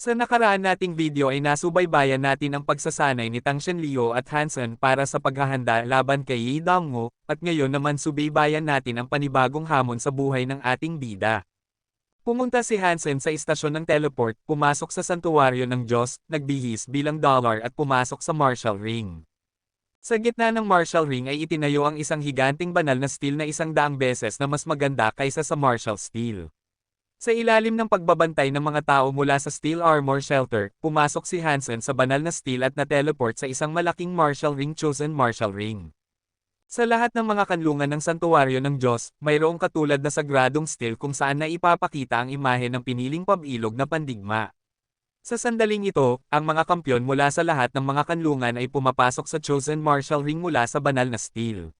Sa nakaraan nating video ay nasubaybayan natin ang pagsasanay ni Tang Shenleo at Hansen para sa paghahanda laban kay Yi Dongho, at ngayon naman subaybayan natin ang panibagong hamon sa buhay ng ating bida. Pumunta si Hansen sa istasyon ng teleport, pumasok sa santuwaryo ng Diyos, nagbihis bilang dollar at pumasok sa martial ring. Sa gitna ng martial ring ay itinayo ang isang higanting banal na steel na 100 beses na mas maganda kaysa sa martial steel. Sa ilalim ng pagbabantay ng mga tao mula sa Steel Armor Shelter, pumasok si Hansen sa banal na steel at na-teleport sa isang malaking martial ring, chosen martial ring. Sa lahat ng mga kanlungan ng santuwaryo ng Diyos, mayroong katulad na sagradong steel kung saan na ipapakita ang imahe ng piniling pabilog na pandigma. Sa sandaling ito, ang mga kampyon mula sa lahat ng mga kanlungan ay pumapasok sa chosen martial ring mula sa banal na steel.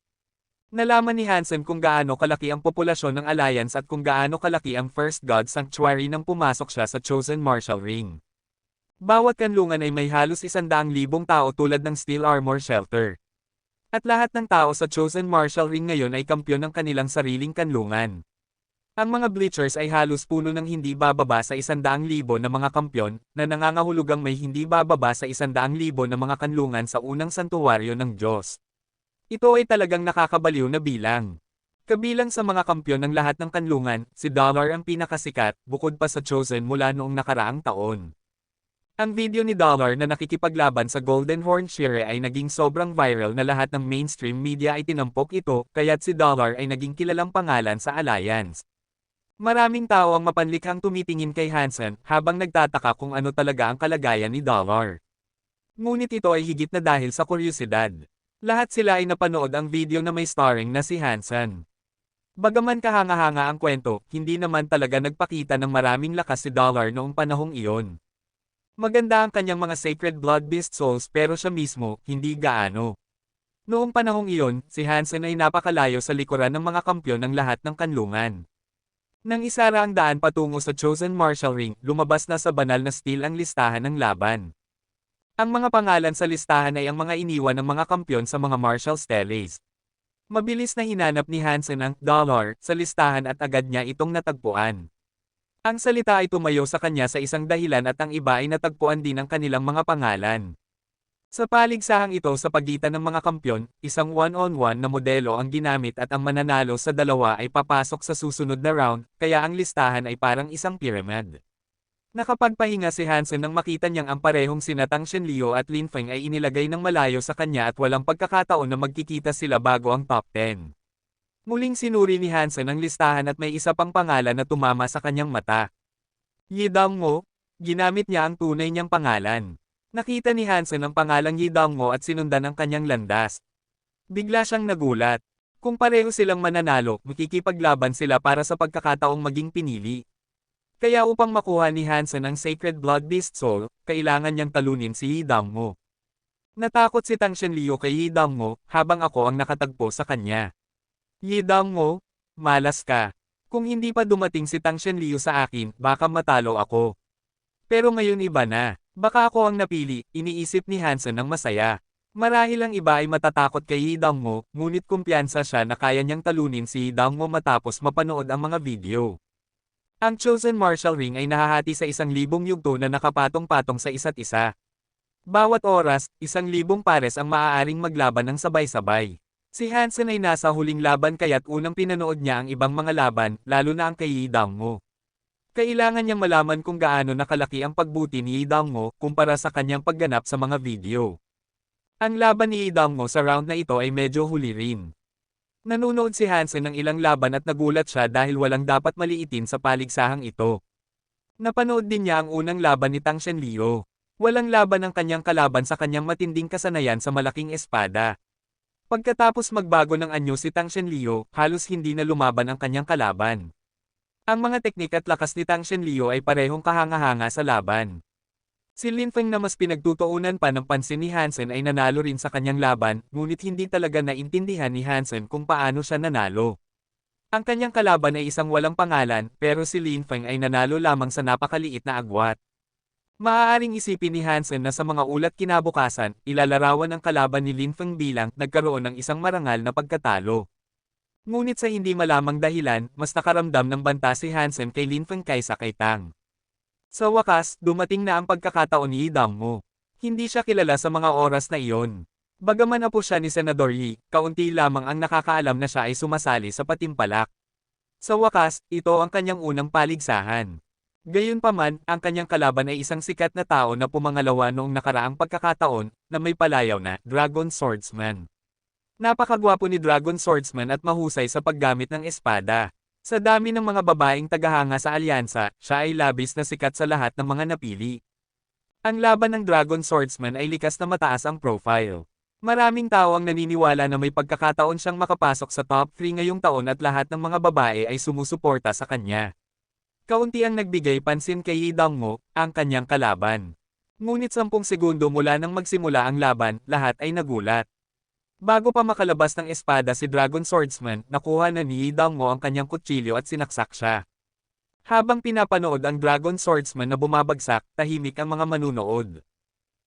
Nalaman ni Hansen kung gaano kalaki ang populasyon ng Alliance at kung gaano kalaki ang First God Sanctuary nang pumasok siya sa Chosen Martial Ring. Bawat kanlungan ay may halos 100,000 tao tulad ng Steel Armor Shelter. At lahat ng tao sa Chosen Martial Ring ngayon ay kampyon ng kanilang sariling kanlungan. Ang mga bleachers ay halos puno ng hindi bababa sa 100,000 na mga kampyon, na nangangahulugang may hindi bababa sa 100,000 na mga kanlungan sa unang santuwaryo ng Diyos. Ito ay talagang nakakabaliw na bilang. Kabilang sa mga kampyon ng lahat ng kanlungan, si Dollar ang pinakasikat, bukod pa sa Chosen mula noong nakaraang taon. Ang video ni Dollar na nakikipaglaban sa Golden Horn Shire ay naging sobrang viral na lahat ng mainstream media ay tinampok ito, kaya't si Dollar ay naging kilalang pangalan sa Alliance. Maraming tao ang mapanlikhang tumitingin kay Hansen, habang nagtataka kung ano talaga ang kalagayan ni Dollar. Ngunit ito ay higit na dahil sa kuryosidad. Lahat sila ay napanood ang video na may starring na si Hansen. Bagaman kahanga-hanga ang kwento, hindi naman talaga nagpakita ng maraming lakas si Dollar noong panahong iyon. Maganda ang kanyang mga Sacred Blood Beast Souls pero siya mismo, hindi gaano. Noong panahong iyon, si Hansen ay napakalayo sa likuran ng mga kampyon ng lahat ng kanlungan. Nang isara ang daan patungo sa Chosen Martial Ring, lumabas na sa banal na steel ang listahan ng laban. Ang mga pangalan sa listahan ay ang mga iniwan ng mga kampyon sa mga martial steles. Mabilis na hinanap ni Hansen ang Dollar sa listahan at agad niya itong natagpuan. Ang salita ay tumayo sa kanya sa isang dahilan at ang iba ay natagpuan din ang kanilang mga pangalan. Sa paligsahang ito sa pagitan ng mga kampyon, isang one-on-one na modelo ang ginamit at ang mananalo sa dalawa ay papasok sa susunod na round, kaya ang listahan ay parang isang pyramid. Nakapagpahinga si Hansen nang makita niyang ang parehong sina Tang Shenleo at Lin Feng ay inilagay ng malayo sa kanya at walang pagkakataon na magkikita sila bago ang top 10. Muling sinuri ni Hansen ang listahan at may isa pang pangalan na tumama sa kanyang mata. Yi Dongho, ginamit niya ang tunay niyang pangalan. Nakita ni Hansen ang pangalang Yi Dongho at sinundan ang kanyang landas. Bigla siyang nagulat. Kung pareho silang mananalo, makikipaglaban sila para sa pagkakataong maging pinili. Kaya upang makuha ni Hansen ang Sacred Blood Beast Soul, kailangan niyang talunin si Yi Dongho. Natakot si Tang Shenleo kay Yi Dongho, habang ako ang nakatagpo sa kanya. Yi Dongho, malas ka. Kung hindi pa dumating si Tang Shenleo sa akin, baka matalo ako. Pero ngayon iba na. Baka ako ang napili, iniisip ni Hansen ng masaya. Marahil ang iba ay matatakot kay Yi Dongho, ngunit kumpiyansa siya na kaya niyang talunin si Yi Dongho matapos mapanood ang mga video. Ang Chosen Martial Ring ay nahahati sa 1,000 yugto na nakapatong-patong sa isa't isa. Bawat oras, 1,000 pares ang maaaring maglaban ng sabay-sabay. Si Hansen ay nasa huling laban kaya't unang pinanood niya ang ibang mga laban, lalo na ang kay Yi Dongho. Kailangan niyang malaman kung gaano nakalaki ang pagbuti ni Yi Dongho kumpara sa kanyang pagganap sa mga video. Ang laban ni Yi Dongho sa round na ito ay medyo huli rin. Nanunood si Hansen ng ilang laban at nagulat siya dahil walang dapat maliitin sa paligsahang ito. Napanood din niya ang unang laban ni Tang Shenleo. Walang laban ang kanyang kalaban sa kanyang matinding kasanayan sa malaking espada. Pagkatapos magbago ng anyo si Tang Shenleo, halos hindi na lumaban ang kanyang kalaban. Ang mga teknik at lakas ni Tang Shenleo ay parehong kahanga-hanga sa laban. Si Lin Feng na mas pinagtutuunan pa ng pansin ni Hansen ay nanalo rin sa kanyang laban, ngunit hindi talaga naintindihan ni Hansen kung paano siya nanalo. Ang kanyang kalaban ay isang walang pangalan, pero si Lin Feng ay nanalo lamang sa napakaliit na agwat. Maaaring isipin ni Hansen na sa mga ulat kinabukasan, ilalarawan ang kalaban ni Lin Feng bilang nagkaroon ng isang marangal na pagkatalo. Ngunit sa hindi malamang dahilan, mas nakaramdam ng banta si Hansen kay Lin Feng kaysa kay Tang. Sa wakas, dumating na ang pagkakataon ni Idammo. Hindi siya kilala sa mga oras na iyon. Bagaman apo siya ni Senador Yi, kaunti lamang ang nakakaalam na siya ay sumasali sa patimpalak. Sa wakas, ito ang kanyang unang paligsahan. Gayunpaman, ang kanyang kalaban ay isang sikat na tao na pumangalawa noong nakaraang pagkakataon, na may palayaw na Dragon Swordsman. Napakagwapo ni Dragon Swordsman at mahusay sa paggamit ng espada. Sa dami ng mga babaeng tagahanga sa alyansa, siya ay labis na sikat sa lahat ng mga napili. Ang laban ng Dragon Swordsman ay likas na mataas ang profile. Maraming tao ang naniniwala na may pagkakataon siyang makapasok sa top 3 ngayong taon at lahat ng mga babae ay sumusuporta sa kanya. Kaunti ang nagbigay pansin kay Yi Dongmo, ang kanyang kalaban. Ngunit 10 segundo mula nang magsimula ang laban, lahat ay nagulat. Bago pa makalabas ng espada si Dragon Swordsman, nakuha na ni Yi Dongmo ang kanyang kutsilyo at sinaksak siya. Habang pinapanood ang Dragon Swordsman na bumabagsak, tahimik ang mga manunood.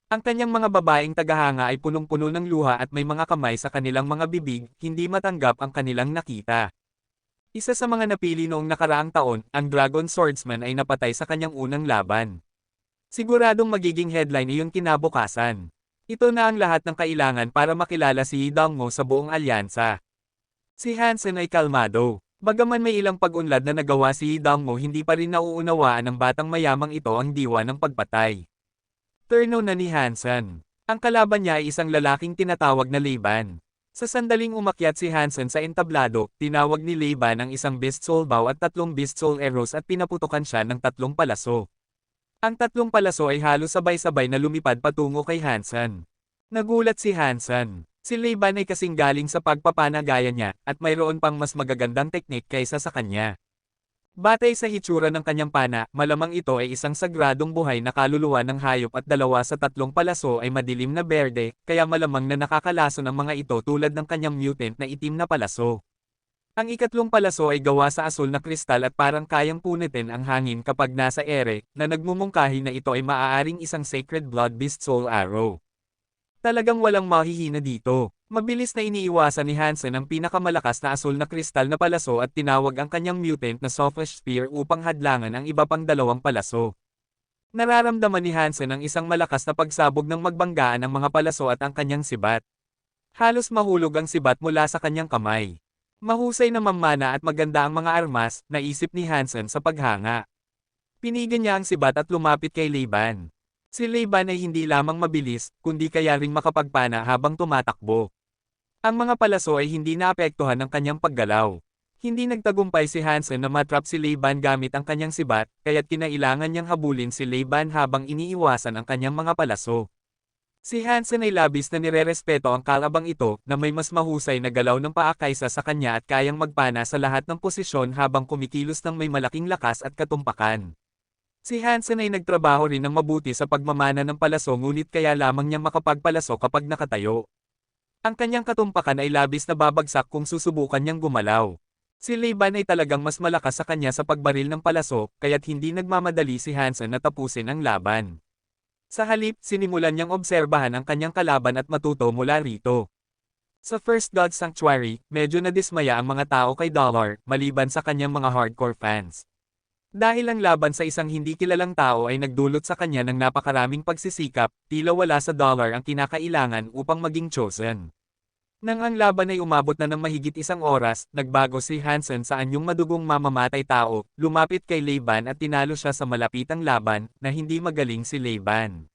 Ang kanyang mga babaeng tagahanga ay punong-puno ng luha at may mga kamay sa kanilang mga bibig, hindi matanggap ang kanilang nakita. Isa sa mga napili noong nakaraang taon, ang Dragon Swordsman ay napatay sa kanyang unang laban. Siguradong magiging headline iyon kinabukasan. Ito na ang lahat ng kailangan para makilala si Yi Dongmo sa buong alyansa. Si Hansen ay kalmado. Bagaman may ilang pag-unlad na nagawa si Yi Dongmo, hindi pa rin nauunawaan ng batang mayamang ito ang diwa ng pagpatay. Turno na ni Hansen. Ang kalaban niya ay isang lalaking tinatawag na Laban. Sa sandaling umakyat si Hansen sa entablado, tinawag ni Laban ang isang Beast Soul Bow at 3 Beast Soul Arrows at pinaputukan siya ng 3 palaso. Ang 3 palaso ay halos sabay-sabay na lumipad patungo kay Hansen. Nagulat si Hansen. Si Laban ay kasing galing sa pagpapanagaya niya, at mayroon pang mas magagandang teknik kaysa sa kanya. Batay sa hitsura ng kanyang pana, malamang ito ay isang sagradong buhay na kaluluwa ng hayop at 2 sa 3 palaso ay madilim na berde, kaya malamang na nakakalaso ng mga ito tulad ng kanyang mutant na itim na palaso. Ang ikatlong palaso ay gawa sa asul na kristal at parang kayang punitin ang hangin kapag nasa ere, na nagmumungkahi na ito ay maaaring isang Sacred Blood Beast Soul Arrow. Talagang walang mahihina dito. Mabilis na iniiwasan ni Hansen ang pinakamalakas na asul na kristal na palaso at tinawag ang kanyang mutant na Softflesh Spear upang hadlangan ang iba pang 2 palaso. Nararamdaman ni Hansen ang isang malakas na pagsabog ng magbanggaan ng mga palaso at ang kanyang sibat. Halos mahulog ang sibat mula sa kanyang kamay. Mahusay na mamana at maganda ang mga armas, naisip ni Hansen sa paghanga. Pinigan niya ang sibat at lumapit kay Laban. Si Laban ay hindi lamang mabilis, kundi kaya ring makapagpana habang tumatakbo. Ang mga palaso ay hindi naapektuhan ng kanyang paggalaw. Hindi nagtagumpay si Hansen na matrap si Laban gamit ang kanyang sibat, kaya't kinailangan niyang habulin si Laban habang iniiwasan ang kanyang mga palaso. Si Hansen ay labis na nirerespeto ang kalabang ito, na may mas mahusay na galaw ng paa kaysa sa kanya at kayang magpana sa lahat ng posisyon habang kumikilos ng may malaking lakas at katumpakan. Si Hansen ay nagtrabaho rin ng mabuti sa pagmamana ng palaso, ngunit kaya lamang niya makapagpalaso kapag nakatayo. Ang kanyang katumpakan ay labis na babagsak kung susubukan niyang gumalaw. Si Laban ay talagang mas malakas sa kanya sa pagbaril ng palaso, kaya't hindi nagmamadali si Hansen na tapusin ang laban. Sa halip, sinimulan niyang obserbahan ang kanyang kalaban at matuto mula rito. Sa First God Sanctuary, medyo nadismaya ang mga tao kay Dollar, maliban sa kanyang mga hardcore fans. Dahil ang laban sa isang hindi kilalang tao ay nagdulot sa kanya ng napakaraming pagsisikap, tila wala sa Dollar ang kinakailangan upang maging chosen. Nang ang laban ay umabot na ng mahigit 1 oras, nagbago si Hansen sa anyong madugong mamamatay tao, lumapit kay Laban at tinalo siya sa malapitang laban, na hindi magaling si Laban.